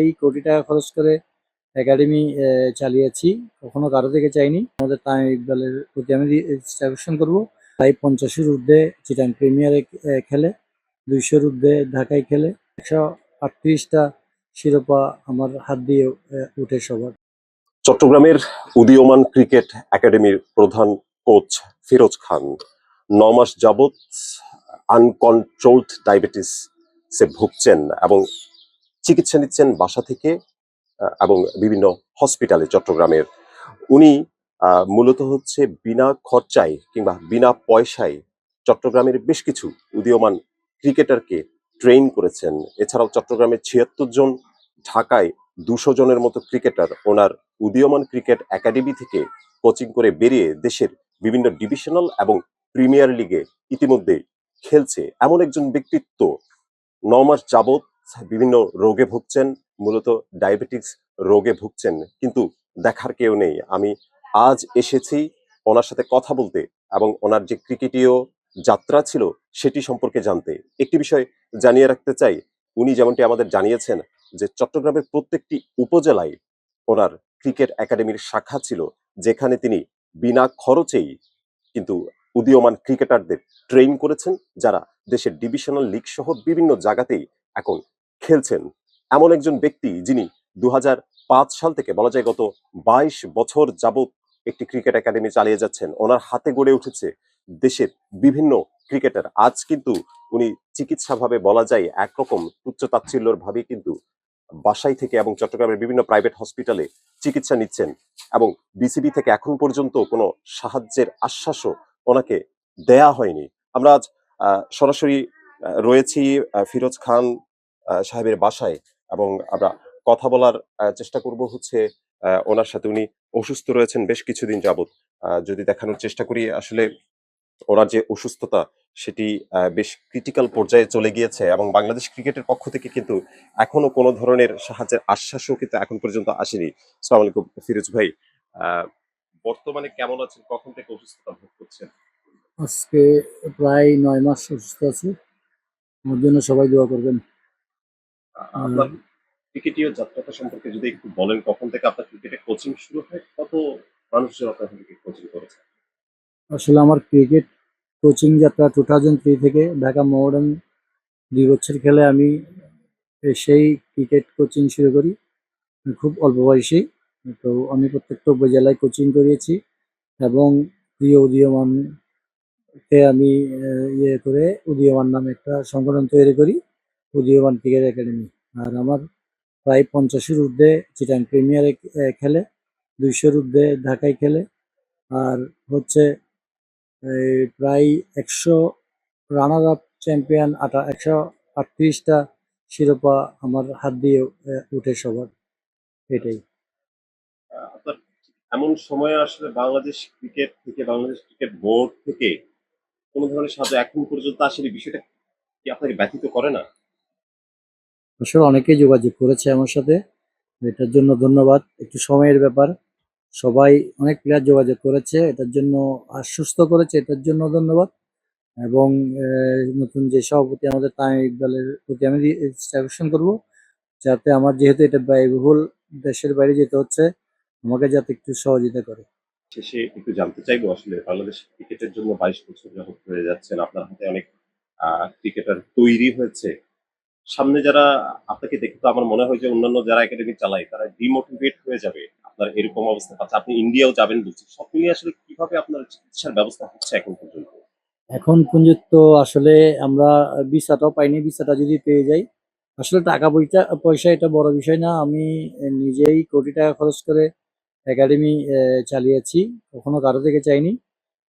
এই কোটি টাকা খরচ করে একাডেমি চালিয়েছি, কখনো কারো থেকে চাইনি। আমাদের তামিম ইকবালের প্রতি আমি আকর্ষণ করবো। প্রায় 50-এর ঊর্ধ্বে চিটাং প্রিমিয়ারে খেলে, 200-র ঊর্ধ্বে ঢাকায় খেলে, 138টা শিরোপা আমার হাত দিয়ে উঠে সবার। চট্টগ্রামের উদীয়মান ক্রিকেট একাডেমির প্রধান কোচ ফিরোজ খান 9 মাস যাবৎ আনকন্ট্রোলড ডায়াবেটিসে ভুগছেন এবং চিকিৎসা নিচ্ছেন বাসা থেকে এবং বিভিন্ন হসপিটালে চট্টগ্রামের। উনি মূলত হচ্ছে বিনা খরচায় কিংবা বিনা পয়সায় চট্টগ্রামের বেশ কিছু উদীয়মান ক্রিকেটারকে ট্রেন করেছেন। এছাড়াও চট্টগ্রামের 76 জন, ঢাকায় 200 জনের মতো ক্রিকেটার ওনার উদীয়মান ক্রিকেট একাডেমি থেকে কোচিং করে বেরিয়ে দেশের বিভিন্ন ডিভিশনাল এবং প্রিমিয়ার লিগে ইতিমধ্যে খেলছে। এমন একজন ব্যক্তিত্ব 9 মাস যাবৎ বিভিন্ন রোগে ভুগছেন, মূলত ডায়াবেটিস রোগে ভুগছেন, কিন্তু দেখার কেউ নেই। আমি আজ এসেছি ওনার সাথে কথা বলতে এবং ওনার যে ক্রিকেটীয় যাত্রা ছিল সেটি সম্পর্কে জানতে। একটি বিষয় জানিয়ে রাখতে চাই, উনি যেমনটি আমাদের জানিয়েছেন যে চট্টগ্রামের প্রত্যেকটি উপজেলায় ওনার ক্রিকেট একাডেমির শাখা ছিল, যেখানে তিনি বিনা খরচেই কিন্তু উদীয়মান ক্রিকেটারদের ট্রেন করেছেন, যারা দেশের ডিভিশনাল লিগ সহ বিভিন্ন জায়গাতেই এখন খেলছেন। এমন একজন ব্যক্তি যিনি 2005 সাল থেকে বলা যায় গত 22 বছর যাবৎ একটি ক্রিকেট একাডেমি চালিয়ে যাচ্ছেন। ওনার হাতে গড়ে উঠেছে দেশের বিভিন্ন ক্রিকেটার। আজ কিন্তু উনি চিকিৎসাভাবে বলা যায় একরকম তুচ্ছ তাচ্ছিল্যর ভাবে কিন্তু বাসায় থেকে এবং চট্টগ্রামের বিভিন্ন প্রাইভেট হসপিটালে চিকিৎসা নিচ্ছেন এবং বিসিবি থেকে এখন পর্যন্ত কোনো সাহায্যের আশ্বাসও ওনাকে দেয়া হয়নি। আমরা আজ সরাসরি রয়েছি ফিরোজ খান সাহেবের বাসায় এবং আমরা কথা বলার চেষ্টা করব হচ্ছে ওনার সাথে। উনি অসুস্থ রয়েছেন বেশ কিছুদিন যাবৎ। যদি দেখানোর চেষ্টা করি, আসলে ওনার যে অসুস্থতা সেটি বেশ ক্রিটিক্যাল পর্যায়ে চলে গিয়েছে এবং বাংলাদেশ ক্রিকেটের পক্ষ থেকে কিন্তু এখনো কোনো ধরনের সাহায্যের আশ্বাসও কিন্তু এখন পর্যন্ত আসেনি। আসসালামু আলাইকুম ফিরোজ ভাই, বর্তমানে কেমন আছেন? কখন থেকে অসুস্থতা ভোগ করছেন? আজকে প্রায় 9 মাস অসুস্থ আছি। আমার জন্য সবাই দোয়া করবেন। আপনার ক্রিকেটীয় যাত্রাটা সম্পর্কে যদি একটু বলেন, কখন থেকে আপনার ক্রিকেটের কোচিং শুরু হয়, কত মানুষজন আপনার ক্রিকেট কোচিং করেছে? আসলে আমার ক্রিকেট কোচিং যাত্রা 2003 থেকে ঢাকা মোহামেডান 2 বছর খেলে আমি সেই ক্রিকেট কোচিং শুরু করি খুব অল্প বয়সে। তো আমি প্রত্যেকটা উপজেলায় কোচিং করিয়েছি এবং প্রিয় উদীয়মানকে আমি ইয়ে করে উদীয়মান নামে একটা সংগঠন তৈরি করি, উদীয়মান ক্রিকেট একাডেমি। আর আমার প্রায় 50-এর ঊর্ধ্বে চিটাং প্রিমিয়ারে খেলে, 200-র ঊর্ধ্বে ঢাকায় খেলে, আর হচ্ছে প্রায় 100 রানার আপ চ্যাম্পিয়ন 138টা শিরোপা আমার হাত দিয়ে উঠে সবার। এটাই। আপনার এমন সময়ে আসলে বাংলাদেশ ক্রিকেট থেকে, বাংলাদেশ ক্রিকেট বোর্ড থেকে কোনো ধরনের সাহায্য এখন পর্যন্ত আসলে বিষয়টা কি আপনাকে ব্যথিত করে না? আসলে অনেকেই যোগাযোগ করেছে আমার সাথে, এটার জন্য ধন্যবাদ। একটু সময়ের ব্যাপার, সবাই অনেক প্লেয়ার যোগাযোগ করেছে, এটার জন্য আশ্বস্ত করেছে, এটার জন্য ধন্যবাদ। এবং নতুন যে সভাপতি আমাদের তামিম ইকবালের প্রতি আমি আকর্ষণ করবো, যাতে আমার যেহেতু এটা ব্যয়বহুল, দেশের বাইরে যেতে হচ্ছে, আমাকে যাতে একটু সহযোগিতা করে। শেষে একটু জানতে চাইবো, আসলে বাংলাদেশ ক্রিকেটের জন্য 22 বছর যাবত হয়ে যাচ্ছেন, আপনার হাতে অনেক ক্রিকেটার তৈরি হয়েছে। সামনে যারা আপনাকে দেখে তো আমার মনে হয় যে অন্যান্য যারা একাডেমি চালায় তারা ডিমোটিভেট হয়ে যাবে আপনার এরকম অবস্থা পাচ্ছে। আপনি ইন্ডিয়াও যাবেন বলছেন, সব মিলিয়ে আসলে কিভাবে আপনার চিকিৎসার ব্যবস্থা হচ্ছে এখন পর্যন্ত? এখন পর্যন্ত আসলে আমরা ভিসাটাও পাইনি, ভিসাটা যদি পেয়ে যাই, আসলে টাকা পয়সা এটা বড় বিষয় না। আমি নিজেই কোটি টাকা খরচ করে একাডেমি চালিয়েছি, কখনো কারো থেকে চাইনি।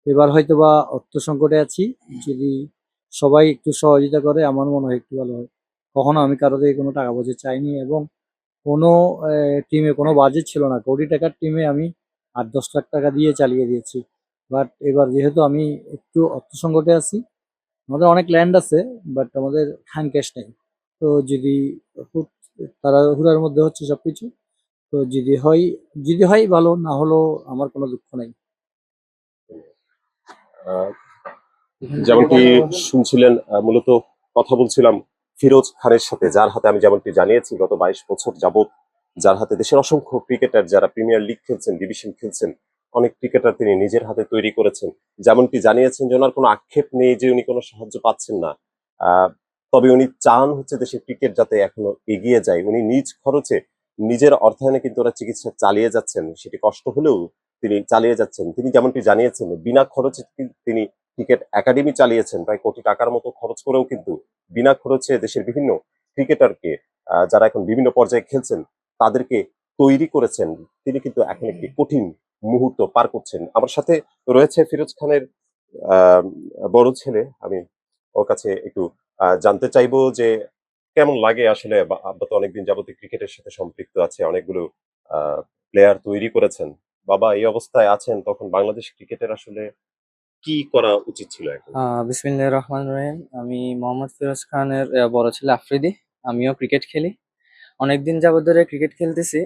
এবার হয়তো বা অর্থ সংকটে আছি, যদি সবাই একটু সহযোগিতা করে আমার মনে হয় একটু ভালো হয়। কখনো আমি কারো থেকে কোনো টাকা পয়সা চাইনি এবং কোনো টিমে কোনো বাজেট ছিল না। কোটি টাকার টিমে আমি 8-10 লাখ টাকা দিয়ে চালিয়ে দিয়েছি। বাট এবার যেহেতু আমি একটু অর্থ সংকটে আছি, আমাদের অনেক ল্যান্ড আছে, বাট আমাদের হ্যান্ড ক্যাশ নেই। তো যদি খুব তাড়াহুড়ার মধ্যে হচ্ছে সবকিছু, তো যদি হয় ভালো, না হলেও আমার কোনো দুঃখ নাই। যেমনটি শুনছিলেন, মূলত কথা বলছিলাম ফিরোজ খানের সাথে, যার হাতে আমি যেমনটি জানিয়েছি গত 22 বছর যাবত, যার হাতে দেশের অসংখ্য ক্রিকেটার যারা প্রিমিয়ার লিগ খেলছেন, ডিভিশন খেলছেন, অনেক ক্রিকেটার তিনি নিজের হাতে তৈরি করেছেন। যেমনটি জানিয়েছেন যে ওনার কোনো আক্ষেপ নেই যে উনি কোনো সাহায্য পাচ্ছেন না। আহ, তবে উনি চান হচ্ছে দেশের ক্রিকেট যাতে এখনো এগিয়ে যায়। উনি নিজ খরচে নিজের অর্থায়নে কিন্তু ওরা চিকিৎসা চালিয়ে যাচ্ছেন, সেটি কষ্ট হলেও তিনি চালিয়ে যাচ্ছেন। তিনি যেমনটি জানিয়েছেন বিনা খরচে তিনি ক্রিকেট একাডেমি চালিয়েছেন, প্রায় কোটি টাকার মতো খরচ করেও কিন্তু বিনা খরচে দেশের বিভিন্ন ক্রিকেটারকে, যারা এখন বিভিন্ন পর্যায়ে খেলছেন, তাদেরকে তৈরি করেছেন। তিনি কিন্তু এখন একটি কঠিন মুহূর্ত পার করছেন। আমার সাথে রয়েছে ফিরোজ খানের আহ, বড় ছেলে। আমি ওর কাছে একটু জানতে চাইবো যে কেমন লাগে আসলে। আব্বা তো অনেকদিন যাবত ক্রিকেটের সাথে সম্পৃক্ত আছে, অনেকগুলো প্লেয়ার তৈরি করেছেন। বাবা এই অবস্থায় আছেন, তখন বাংলাদেশ ক্রিকেটের আসলে কি করা উচিত ছিল এখন? বিসমিল্লাহির রহমানির রহিম। আমি মোহাম্মদ ফিরোজ খানের বড় ছেলে আফ্রিদি। আমিও ক্রিকেট খেলি। অনেকদিন যাবত ধরে ক্রিকেট খেলতেছি।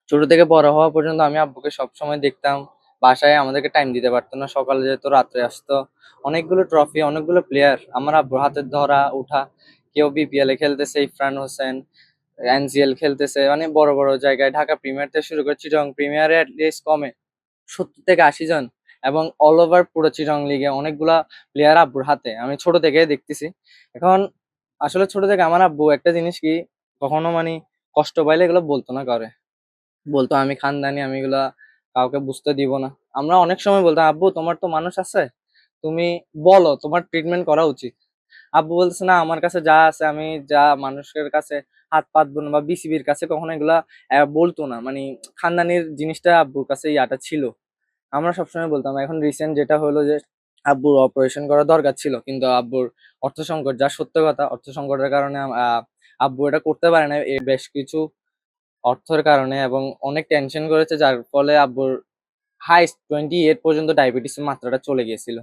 ছোট থেকে বড় হওয়া পর্যন্ত আমি আব্বুকে সবসময় দেখতাম। বাসায় আমাদেরকে টাইম দিতে পারতো না, সকালে যেত রাত্রে আসতো। অনেকগুলো ট্রফি, অনেকগুলো প্লেয়ার আমার আব্বুর হাতের ধরা উঠা। কেউ বিপিএল এ খেলতেছে, ইরফান হোসেন, এনসিএল খেলতেছে, মানে বড় বড় জায়গায় ঢাকা প্রিমিয়ার থেকে শুরু করে চিটাগং প্রিমিয়ারে অ্যাটলিস্ট কমে 70 থেকে 80 জন, এবং অল ওভার পুরো চিটাগং লিগে অনেকগুলা প্লেয়ার আব্বুর হাতে আমি ছোট থেকে দেখতেছি। এখন আসলে ছোট থেকে আমার আব্বু একটা জিনিস কি, কখনো মানে কষ্ট পাইলে এগুলো বলতো না কাউরে। বলতো আমি খানদানি, আমি এগুলা কাউকে বুঝতে দিব না। আমরা অনেক সময় বলতাম আব্বু তোমার তো মানুষ আছে, তুমি বলো তোমার ট্রিটমেন্ট করা উচিত। আব্বু বলতেছে না, আমার কাছে যা আছে আমি যা মানুষের কাছে হাত পাতবো না, বা বিসিবির কাছে কখনো এগুলা বলতো না। মানে খানদানির জিনিসটা আব্বুর কাছে ইয়াটা ছিল। আমরা সবসময় বলতাম। এখন রিসেন্ট যেটা হলো যে আব্বুর অপারেশন করা দরকার ছিল, কিন্তু আব্বুর অর্থ সংকট, যা সত্য কথা, অর্থ সংকটের কারণে আব্বু এটা করতে পারে না, এই বেশ কিছু অর্থের কারণে, এবং অনেক টেনশন করেছে, যার ফলে আব্বুর হাইস্ট 28 পর্যন্ত ডায়াবেটিসের মাত্রাটা চলে গিয়েছিল।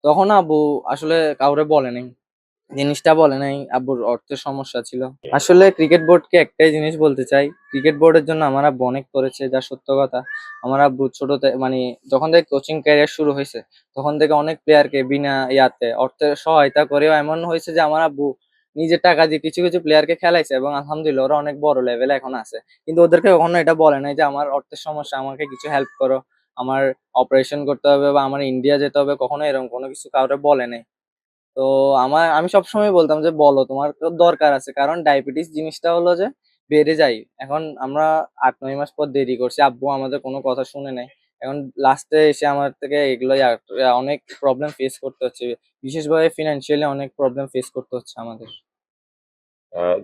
তখন আব্বু আসলে কাউরে বলে নাই, জিনিসটা বলে নাই, আব্বুর অর্থের সমস্যা ছিল। আসলে ক্রিকেট বোর্ডকে একটাই জিনিস বলতে চাই, ক্রিকেট বোর্ডের জন্য আমার আব্বু অনেক করেছে, যা সত্য কথা। আমার আব্বু ছোটতে মানে যখন থেকে কোচিং ক্যারিয়ার শুরু হয়েছে, তখন থেকে অনেক প্লেয়ারকে বিনা ইয়াতে অর্থের সহায়তা করেও এমন হয়েছে যে আমার আব্বু নিজের টাকা দিয়ে কিছু কিছু প্লেয়ারকে খেলাইছে, এবং আলহামদুলিল্লাহ ওরা অনেক বড় লেভেলে এখন আছে। কিন্তু ওদেরকে কখনো এটা বলে নাই যে আমার অর্থের সমস্যা, আমাকে কিছু হেল্প করো, আমার অপারেশন করতে হবে বা আমার ইন্ডিয়া যেতে হবে, কখনো এরকম কোনো কিছু কাউরে বলে নাই। তো আমি সবসময় বলতাম যে বলো তোমার তো দরকার আছে, কারণ ডায়াবেটিস জিনিসটা হলো যে বেড়ে যায়। এখন আমরা 8-9 মাস পর দেরি করছি, আব্বু আমাদের কোনো কথা শুনে নাই। এখন লাস্টে এসে আমার থেকে এগুলো অনেক প্রবলেম ফেস করতে হচ্ছে, বিশেষভাবে ফিনান্সিয়ালি অনেক প্রবলেম ফেস করতে হচ্ছে আমাদের।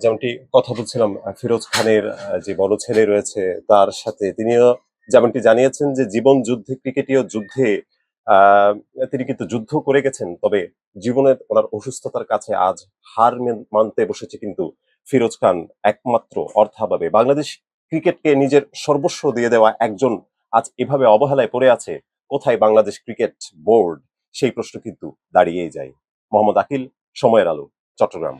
যেমনটি কথা বলছিলাম, ফিরোজ খানের যে বড় ছেলে রয়েছে তার সাথে, তিনিও যেমনটি জানিয়েছেন যে জীবন যুদ্ধে, ক্রিকেটীয় যুদ্ধে আহ, তিনি কিন্তু যুদ্ধ করে গেছেন। তবে জীবনে ওনার অসুস্থতার কাছে আজ হার মানতে বসেছে কিন্তু ফিরোজ খান। একমাত্র অর্থাভাবে বাংলাদেশ ক্রিকেটকে নিজের সর্বস্ব দিয়ে দেওয়া একজন আজ এভাবে অবহেলায় পড়ে আছে। কোথায় বাংলাদেশ ক্রিকেট বোর্ড? সেই প্রশ্ন কিন্তু দাঁড়িয়েই যায়। মোহাম্মদ আকিল, সময়ের আলো, চট্টগ্রাম।